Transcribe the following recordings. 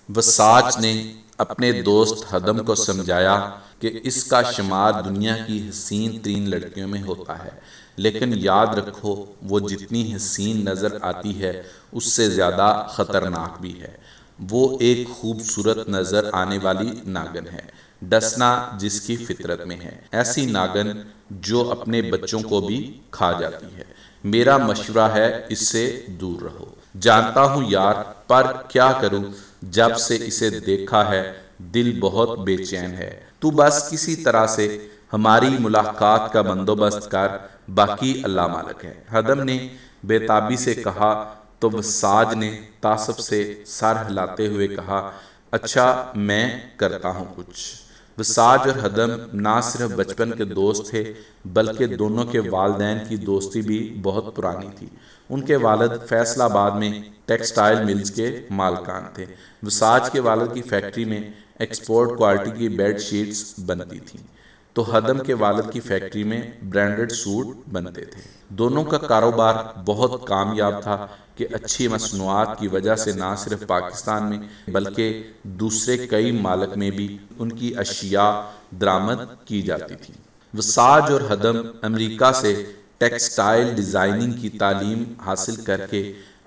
وساج نے اپنے دوست ہدم کو سمجھایا کہ اس کا شمار دنیا کی حسین ترین لڑکیوں میں ہوتا ہے، لیکن یاد رکھو وہ جتنی حسین نظر آتی ہے اس سے زیادہ خطرناک بھی ہے۔ وہ ایک خوبصورت نظر آنے والی ناگن ہے، ڈسنا جس کی فطرت میں ہے، ایسی ناگن جو اپنے بچوں کو بھی کھا جاتی ہے۔ میرا مشورہ ہے اس سے دور رہو۔ جانتا ہوں یار، پر کیا کروں، جب سے اسے دیکھا ہے دل بہت بے چین ہے۔ تو بس کسی طرح سے ہماری ملاقات کا بندوبست کر، باقی اللہ مالک ہے۔ ہدم نے بے تابی سے کہا تو وساج نے تعصب سے سر ہلاتے ہوئے کہا، اچھا میں کرتا ہوں کچھ۔ وساج اور ہدم نہ صرف بچپن کے دوست تھے بلکہ دونوں کے والدین کی دوستی بھی بہت پرانی تھی۔ ان کے والد فیصل آباد میں ٹیکسٹائل ملز کے مالکان تھے۔ وساج کے والد کی فیکٹری میں ایکسپورٹ کوالٹی کی بیڈ شیٹس بنتی تھیں، تو ہدم کے والد کی فیکٹری میں برانڈڈ سوٹ بنتے تھے۔ دونوں کا کاروبار بہت کامیاب تھا کہ اچھی مصنوعات کی وجہ سے نہ صرف پاکستان میں بلکہ دوسرے کئی ممالک میں بھی ان کی اشیاء درآمد کی جاتی تھی۔ وساج اور ہدم امریکہ سے ٹیکسٹائل ڈیزائننگ کی تعلیم حاصل کر کے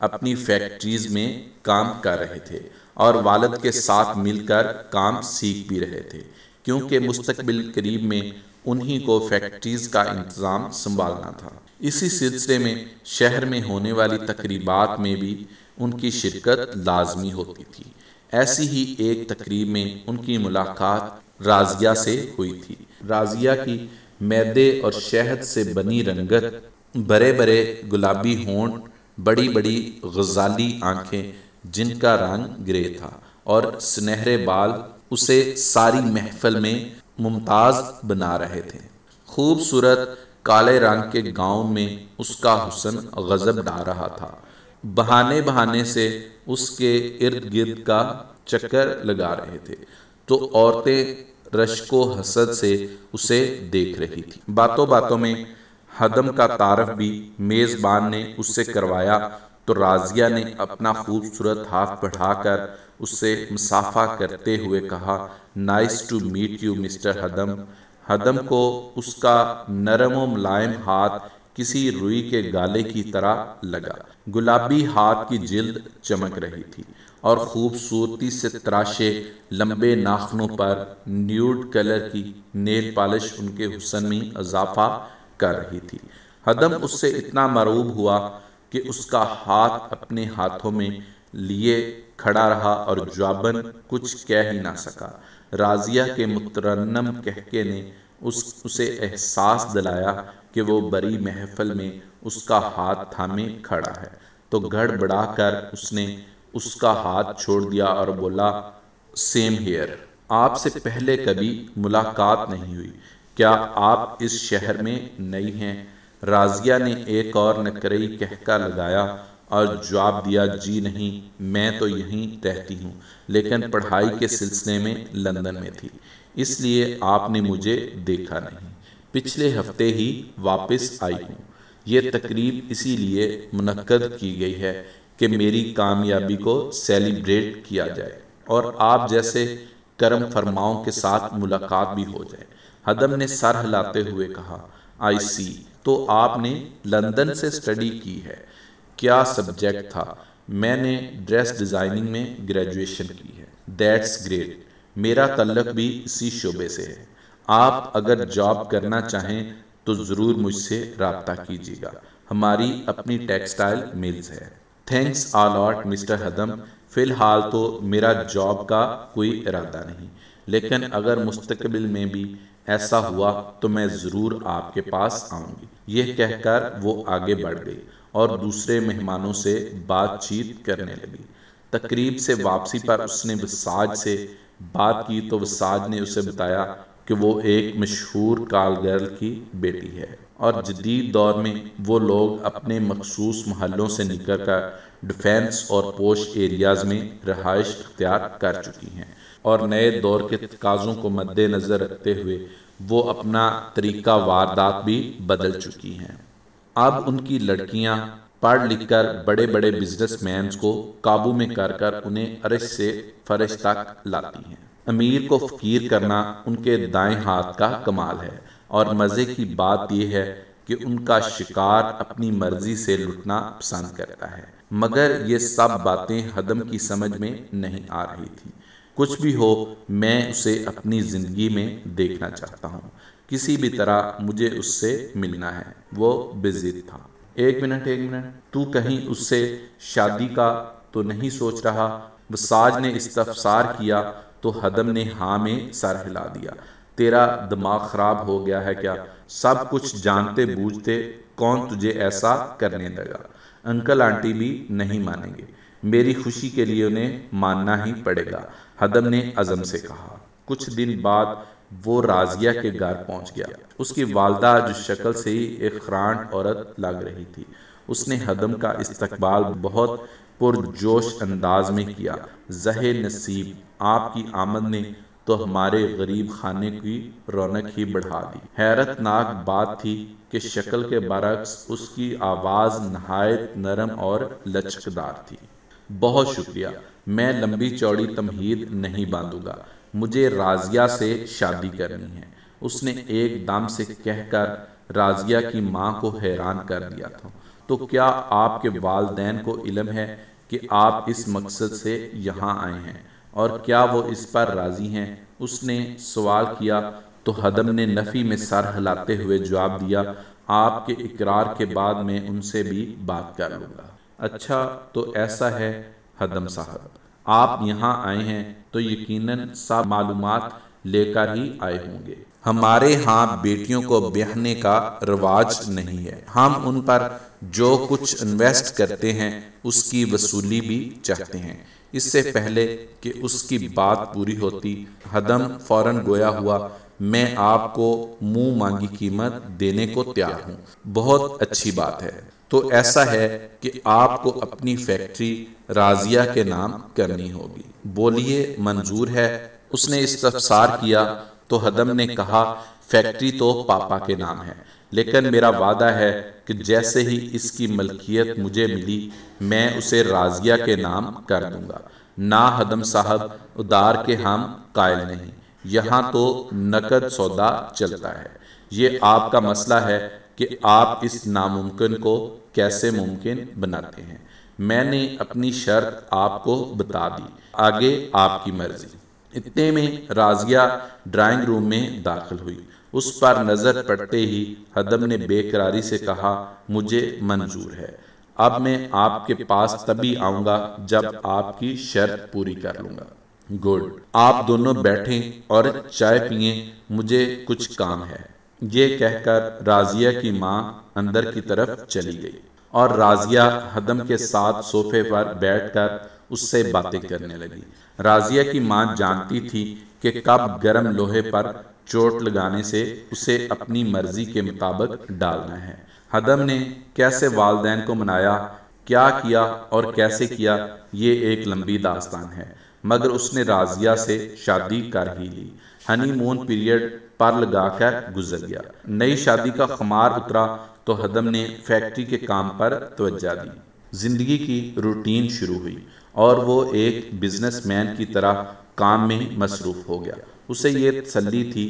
اپنی فیکٹریز میں کام کر رہے تھے اور والد کے ساتھ مل کر کام سیکھ بھی رہے تھے، کیونکہ مستقبل قریب میں انہی کو فیکٹریز کا انتظام سنبھالنا تھا۔ اسی سلسلے میں شہر میں ہونے والی تقریبات میں بھی ان کی شرکت لازمی ہوتی تھی۔ ایسی ہی ایک تقریب میں ان کی ملاقات راضیہ سے ہوئی تھی۔ راضیہ کی میدے اور شہد سے بنی رنگت، بڑے بڑے گلابی ہونٹ، بڑی بڑی غزالی آنکھیں جن کا رنگ گرے تھا، اور سنہرے بال اسے ساری محفل میں ممتاز بنا رہے تھے۔ خوبصورت کالے رنگ کے گاؤن میں اس کا حسن غضب ڈھا رہا تھا۔ بہانے بہانے سے اس کے ارد گرد کا چکر لگا رہے تھے تو عورتیں رشک و حسد سے اسے دیکھ رہی تھی۔ باتوں باتوں میں ہدم کا تعارف بھی میزبان نے اس سے کروایا تو راضیہ نے اپنا خوبصورت ہاتھ بڑھا کر اس سے مصافحہ کرتے ہوئے کہا، nice to meet you mister ہدم۔ ہدم کو اس کا نرم و ملائم ہاتھ کسی روئی کے گالے کی طرح لگا۔ گلابی ہاتھ کی جلد چمک رہی تھی اور خوبصورتی سے تراشے لمبے ناخنوں پر نیوڈ کلر کی نیل پالش ان کے حسن میں اضافہ کر رہی تھی۔ ہدم اس سے اتنا مرعوب ہوا کہ اس کا ہاتھ اپنے ہاتھوں میں لیے کھڑا رہا اور جواباً کچھ کہہ ہی نہ سکا۔ راضیہ کے مترنم کہکے نے اسے احساس دلایا کہ وہ بڑی محفل میں اس کا ہاتھ تھامے کھڑا ہے، تو گڑبڑا کر اس نے اس کا ہاتھ چھوڑ دیا اور بولا، سیم ہیئر، آپ سے پہلے کبھی ملاقات نہیں ہوئی، کیا آپ اس شہر میں نئی ہیں؟ راضیہ نے ایک اور نکرئی کہکا لگایا اور جواب دیا، جی نہیں، میں تو یہیں رہتی ہوں لیکن پڑھائی کے سلسلے میں لندن میں تھی، اس لیے آپ نے مجھے دیکھا نہیں، پچھلے ہفتے ہی واپس آئی ہوں۔ یہ تقریب اسی لیے منعقد کی گئی ہے کہ میری کامیابی کو سیلیبریٹ کیا جائے اور آپ جیسے کرم فرماؤں کے ساتھ ملاقات بھی ہو جائے۔ ہدم نے سر ہلاتے ہوئے کہا، آئی سی، تو آپ نے لندن سے اسٹڈی کی ہے؟ کیا سبجیکٹ تھا؟ میں نے ڈریس ڈیزائننگ میں گریجویشن کی ہے۔ دیٹس گریٹ، میرا تعلق بھی اسی شعبے سے ہے۔ آپ اگر جاب کرنا چاہیں تو ضرور مجھ سے رابطہ کیجیے گا، ہماری اپنی ٹیکسٹائل ملز ہے۔ تھینکس آ لاٹ مسٹر ہدم، فی الحال تو میرا جاب کا کوئی ارادہ نہیں، لیکن اگر مستقبل میں بھی ایسا ہوا تو میں ضرور آپ کے پاس آؤں گی۔ یہ کہہ کر وہ آگے بڑھ گئی اور دوسرے مہمانوں سے بات چیت کرنے لگی۔ تقریب سے واپسی پر اس نے وساج سے بات کی تو وساج نے اسے بتایا کہ وہ ایک مشہور کال گرل کی بیٹی ہے اور جدید دور میں وہ لوگ اپنے مخصوص محلوں سے نکل کر ڈیفینس اور پوش ایریاز میں رہائش اختیار کر چکی ہیں، اور نئے دور کے تقاضوں کو مد نظر رکھتے ہوئے وہ اپنا طریقہ واردات بھی بدل چکی ہیں۔ اب ان کی لڑکیاں پڑھ لکھ کر بڑے بڑے بزنس مینز کو قابو میں کر کر انہیں عرش سے فرش تک لاتی ہیں۔ امیر کو فقیر کرنا ان کے دائیں ہاتھ کا کمال ہے، اور مزے کی بات یہ ہے کہ ان کا شکار اپنی مرضی سے لٹنا پسند کرتا ہے۔ مگر یہ سب باتیں ہدم کی سمجھ میں نہیں آ رہی تھی۔ کچھ بھی ہو، میں اسے اپنی زندگی میں دیکھنا چاہتا ہوں، کسی بھی طرح مجھے اس سے ملنا ہے۔ وہ بضد تھا۔ ایک منٹ تو کہیں اس سے شادی کا تو نہیں سوچ رہا؟ وساج نے استفسار کیا تو ہدم نے ہاں میں سر ہلا دیا۔ تیرا دماغ خراب ہو گیا ہے کیا؟ سب کچھ جانتے بوجھتے کون تجھے ایسا کرنے دے گا؟ انکل آنٹی بھی نہیں مانیں گے، میری خوشی کے لیے انہیں ماننا ہی پڑے گا، ہدم نے عزم سے کہا۔ کچھ دن بعد وہ راضیہ کے گھر پہنچ گیا۔ اس کی والدہ جو شکل سے ہی ایک خرانٹ عورت لگ رہی تھی، اس نے ہدم کا استقبال بہت پرجوش انداز میں کیا۔ زہے نصیب، آپ کی آمد نے تو ہمارے غریب خانے کی رونق ہی بڑھا دی۔ حیرت ناک بات تھی کہ شکل کے برعکس اس کی آواز نہایت نرم اور لچکدار تھی۔ بہت شکریہ، میں لمبی چوڑی تمہید نہیں باندھوں گا، مجھے راضیہ سے شادی کرنی ہے، اس نے ایک دم سے کہہ کر راضیہ کی ماں کو حیران کر دیا تھا۔ تو کیا آپ کے والدین کو علم ہے کہ آپ اس مقصد سے یہاں آئے ہیں، اور کیا وہ اس پر راضی ہیں؟ اس نے سوال کیا تو ہدم نے نفی میں سر ہلاتے ہوئے جواب دیا، آپ کے اقرار کے بعد میں ان سے بھی بات کر لوں گا۔ اچھا تو ایسا ہے ہدم صاحب، آپ یہاں آئے ہیں تو یقیناً سب معلومات لے کر ہی آئے ہوں گے۔ ہمارے ہاں بیٹیوں کو بیاہنے کا رواج نہیں ہے، ہم ان پر جو کچھ انویسٹ کرتے ہیں اس کی وصولی بھی چاہتے ہیں۔ اس سے پہلے کہ اس کی بات پوری ہوتی، ہدم فوراً گویا ہوا، میں آپ کو منہ مانگی قیمت دینے کو تیار ہوں۔ بہت اچھی بات ہے، تو ایسا ہے کہ آپ کو اپنی فیکٹری راضیہ کے نام کرنی ہوگی۔ بولیے، منظور ہے؟ اس نے استفسار کیا تو ہدم نے کہا، فیکٹری تو پاپا کے نام ہے، لیکن میرا وعدہ ہے کہ جیسے ہی اس کی ملکیت مجھے ملی میں اسے راضیہ کے نام کر دوں گا۔ نہ ہدم صاحب، ادار کے ہم قائل نہیں، یہاں تو نقد سودا چلتا ہے۔ یہ آپ کا مسئلہ ہے کہ آپ اس ناممکن کو کیسے ممکن بناتے ہیں۔ میں نے اپنی شرط آپ کو بتا دی، آگے آپ کی مرضی۔ اتنے میں راضیہ ڈرائنگ روم میں داخل ہوئی۔ اس پر نظر پڑتے ہی ہدم نے بے قراری سے کہا، مجھے منظور ہے، اب میں آپ کے پاس تبھی آؤں گا جب آپ کی شرط پوری کر لوں گا۔ گڈ، آپ دونوں بیٹھیں اور چائے پئیں، مجھے کچھ کام ہے۔ یہ کہہ کر راضیہ کی ماں اندر کی طرف چلی گئی، اور راضیہ ہدم کے ساتھ صوفے پر بیٹھ کر اس سے باتیں کرنے لگی۔ راضیہ کی ماں جانتی تھی کہ کب گرم لوہے پر چوٹ لگانے سے اسے اپنی مرضی کے مطابق ڈالنا ہے۔ ہدم نے کیسے والدین کو منایا، کیا کیا اور کیسے کیا، یہ ایک لمبی داستان ہے، مگر اس نے راضیہ سے شادی کر ہی لی۔ ہنی مون پیریڈ پر لگا کر گزر گیا۔ نئی شادی کا خمار اترا تو ہدم نے فیکٹری کے کام پر توجہ دی۔ زندگی کی روٹین شروع ہوئی اور وہ ایک بزنس مین کی طرح کام میں مصروف ہو گیا۔ اسے یہ تسلی تھی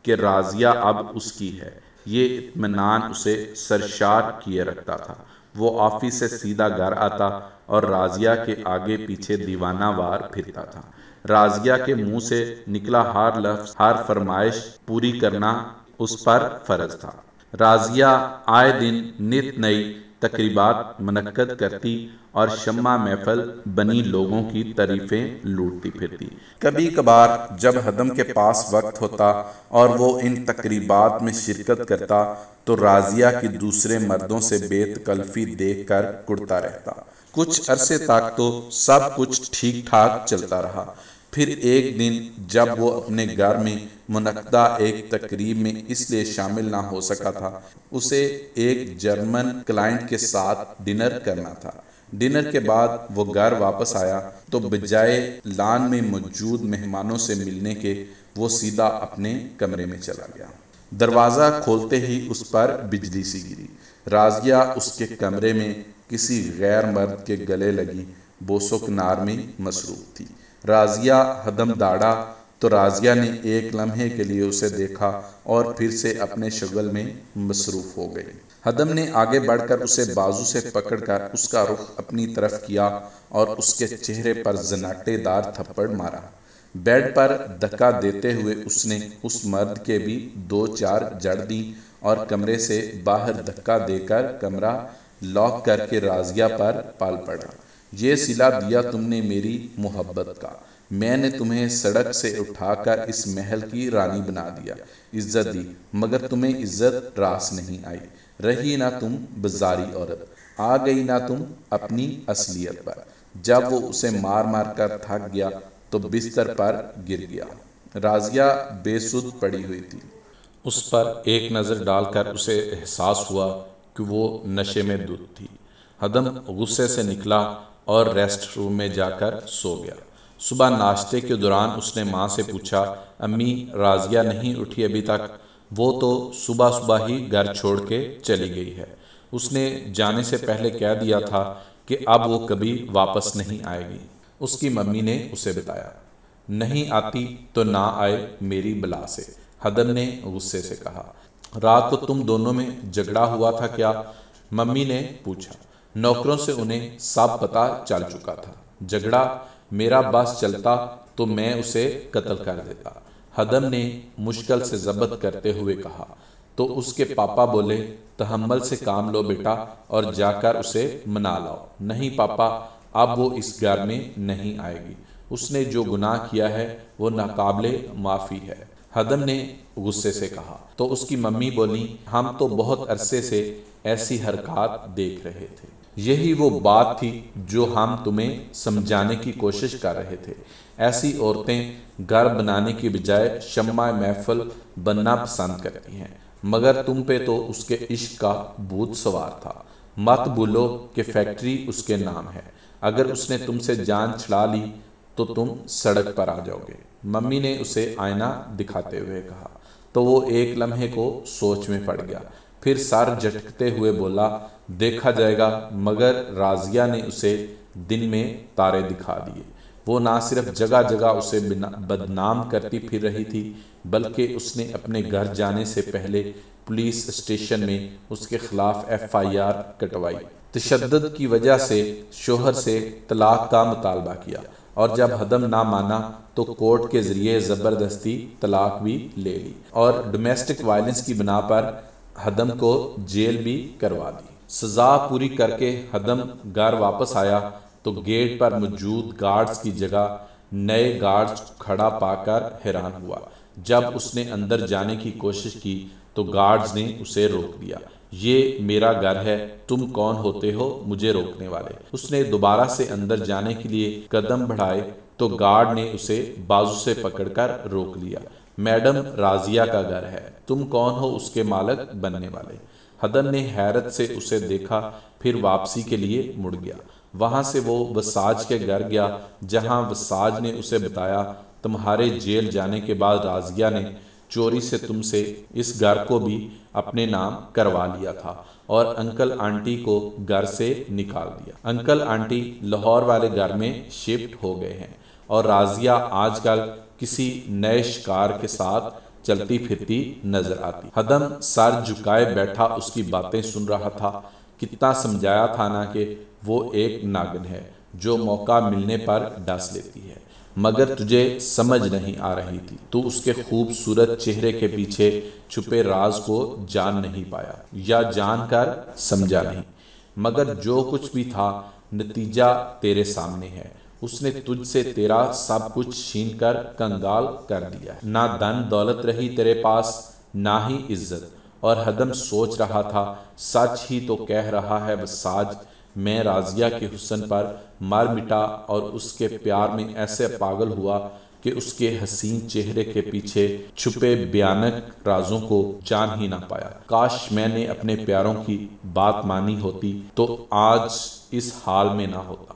کہ راضیہ اب اس کی ہے، یہ اطمینان اسے سرشار کیے رکھتا تھا۔ وہ آفس سے سیدھا گھر آتا اور راضیہ کے آگے پیچھے دیوانہ وار پھرتا تھا۔ راضیہ کے منہ سے نکلا ہر لفظ، ہر فرمائش پوری کرنا اس پر فرض تھا۔ راضیہ آئے دن نت نئی تقریبات منعقد کرتی اور شمع محفل بنی لوگوں کی تعریفیں لوٹتی پھرتی۔ کبھی کبھار جب ہدم کے پاس وقت ہوتا اور وہ ان تقریبات میں شرکت کرتا تو راضیہ کی دوسرے مردوں سے بے تکلفی دیکھ کر کڑتا رہتا۔ کچھ عرصے تک تو سب کچھ ٹھیک ٹھاک چلتا رہا، پھر ایک دن جب وہ اپنے گھر میں منعقدہ ایک تقریب میں اس لیے شامل نہ ہو سکا تھا، اسے ایک جرمن کلائنٹ کے ساتھ ڈنر کرنا تھا۔ ڈنر کے بعد وہ گھر واپس آیا تو بجائے لان میں موجود مہمانوں سے ملنے کے وہ سیدھا اپنے کمرے میں چلا گیا۔ دروازہ کھولتے ہی اس پر بجلی سی گری۔ راضیہ اس کے کمرے میں کسی غیر مرد کے گلے لگی بوسو کنار میں مصروف تھی۔ راضیہ ہدم داڑا تو راضیہ نے ایک لمحے کے لیے اسے دیکھا اور پھر سے اپنے شغل میں مصروف ہو گئی۔ ہدم نے آگے بڑھ کر اسے بازو سے پکڑ کر اس کا رخ اپنی طرف کیا اور اس کے چہرے پر زناٹے دار تھپڑ مارا۔ بیڈ پر دھکا دیتے ہوئے اس نے اس مرد کے بھی 2-4 جڑ دی اور کمرے سے باہر دھکا دے کر کمرہ لاک کر کے راضیہ پر پال پڑا۔ یہ صلہ دیا تم نے میری محبت کا، میں نے تمہیں سڑک سے اٹھا کر اس محل کی رانی بنا دیا، عزت دی، مگر تمہیں عزت راس نہیں آئی، رہی نہ تم بازاری عورت، آ گئی نہ تم اپنی اصلیت پر۔ جب وہ اسے مار مار کر تھک گیا تو بستر پر گر گیا۔ راضیہ بے سدھ پڑی ہوئی تھی۔ اس پر ایک نظر ڈال کر اسے احساس ہوا کہ وہ نشے میں دھت تھی۔ ہدم غصے سے نکلا اور ریسٹ روم میں جا کر سو گیا۔ صبح ناشتے کے دوران اس نے ماں سے پوچھا، امی راضیہ نہیں اٹھی ابھی تک؟ وہ تو صبح صبح ہی گھر چھوڑ کے چلی گئی ہے، اس نے جانے سے پہلے کہہ دیا تھا کہ اب وہ کبھی واپس نہیں آئے گی، اس کی ممی نے اسے بتایا۔ نہیں آتی تو نہ آئے میری بلا سے، ہدم نے غصے سے کہا۔ رات کو تم دونوں میں جھگڑا ہوا تھا کیا؟ ممی نے پوچھا۔ نوکروں سے انہیں سب پتہ چل چکا تھا۔ جھگڑا میرا بس چلتا تو میں اسے قتل کر دیتا، ہدم نے مشکل سے ضبط کرتے ہوئے کہا۔ تو اس کے پاپا بولے، تحمل سے کام لو بیٹا اور جا کر اسے منا لاؤ۔ نہیں پاپا، اب وہ اس گھر میں نہیں آئے گی، اس نے جو گناہ کیا ہے وہ ناقابل معافی ہے، ہدم نے غصے سے کہا۔ تو اس کی ممی بولی، ہم تو بہت عرصے سے ایسی حرکات دیکھ رہے تھے، یہی وہ بات تھی جو ہم تمہیں سمجھانے کی کوشش کر رہے تھے۔ ایسی عورتیں گھر بنانے کی بجائے شمع محفل بننا پسند کرتی ہیں، مگر تم پہ تو اس کے عشق کا بھوت سوار تھا۔ مت بھولو کہ فیکٹری اس کے نام ہے، اگر اس نے تم سے جان چھڑا لی تو تم سڑک پر آ جاؤ گے، ممی نے اسے آئینہ دکھاتے ہوئے کہا۔ تو وہ ایک لمحے کو سوچ میں پڑ گیا، پھر سر جھٹکتے ہوئے بولا، دیکھا جائے گا، مگر راضیہ نے اسے دن میں تارے دکھا دیے۔ وہ نہ صرف جگہ جگہ اسے بدنام کرتی پھر رہی تھی، بلکہ اس نے اپنے گھر جانے سے پہلے پولیس اسٹیشن میں اس کے خلاف FIR کٹوائی، تشدد کی وجہ سے شوہر سے طلاق کا مطالبہ کیا، اور جب ہدم نہ مانا تو کورٹ کے ذریعے زبردستی طلاق بھی لے لی، اور ڈومیسٹک وائلنس کی بنا پر ہدم کو جیل بھی کروا دی۔ سزا پوری کر کے ہدم گھر واپس آیا تو گیٹ پر موجود گارڈز کی جگہ نئے گارڈز کھڑا پا کر حیران ہوا۔ جب اس نے اندر جانے کی کوشش کی تو گارڈز نے اسے روک دیا۔ یہ میرا گھر ہے، تم کون ہوتے ہو مجھے روکنے والے؟ اس نے دوبارہ سے اندر جانے کے لیے قدم بڑھائے تو گارڈ نے اسے بازو سے پکڑ کر روک لیا۔ میڈم راضیہ کا گھر ہے، تم کون ہو اس کے مالک بننے والے؟ ہدم نے حیرت سے اسے دیکھا، پھر واپسی کے لیے مڑ گیا۔ وہاں سے وہ وساج کے گھر گیا، جہاں وساج نے اسے بتایا، تمہارے جیل جانے کے بعد راضیہ نے چوری سے تم سے اس گھر کو بھی اپنے نام کروا لیا تھا اور انکل آنٹی کو گھر سے نکال دیا۔ انکل آنٹی لاہور والے گھر میں شفٹ ہو گئے ہیں اور راضیہ آج کل کسی نئے شکار کے ساتھ چلتی پھرتی نظر آتی۔ ہدم سر جھکائے بیٹھا اس کی باتیں سن رہا تھا۔ کتنا سمجھایا تھا نا کہ وہ ایک ناگن ہے جو موقع ملنے پر ڈس لیتی ہے، مگر تجھے سمجھ نہیں آ رہی تھی، تو اس کے خوبصورت چہرے کے پیچھے چھپے راز کو جان نہیں پایا، یا جان کر سمجھا نہیں، مگر جو کچھ بھی تھا نتیجہ تیرے سامنے ہے۔ اس نے تجھ سے تیرا سب کچھ چھین کر کنگال کر دیا ہے، نہ دن دولت رہی تیرے پاس، نہ ہی عزت۔ اور ہدم سوچ رہا تھا، سچ ہی تو کہہ رہا ہے وساج، میں راضیہ کے حسن پر مر مٹا اور اس کے پیار میں ایسے پاگل ہوا کہ اس کے حسین چہرے کے پیچھے چھپے بیانک رازوں کو جان ہی نہ پایا۔ کاش میں نے اپنے پیاروں کی بات مانی ہوتی تو آج اس حال میں نہ ہوتا۔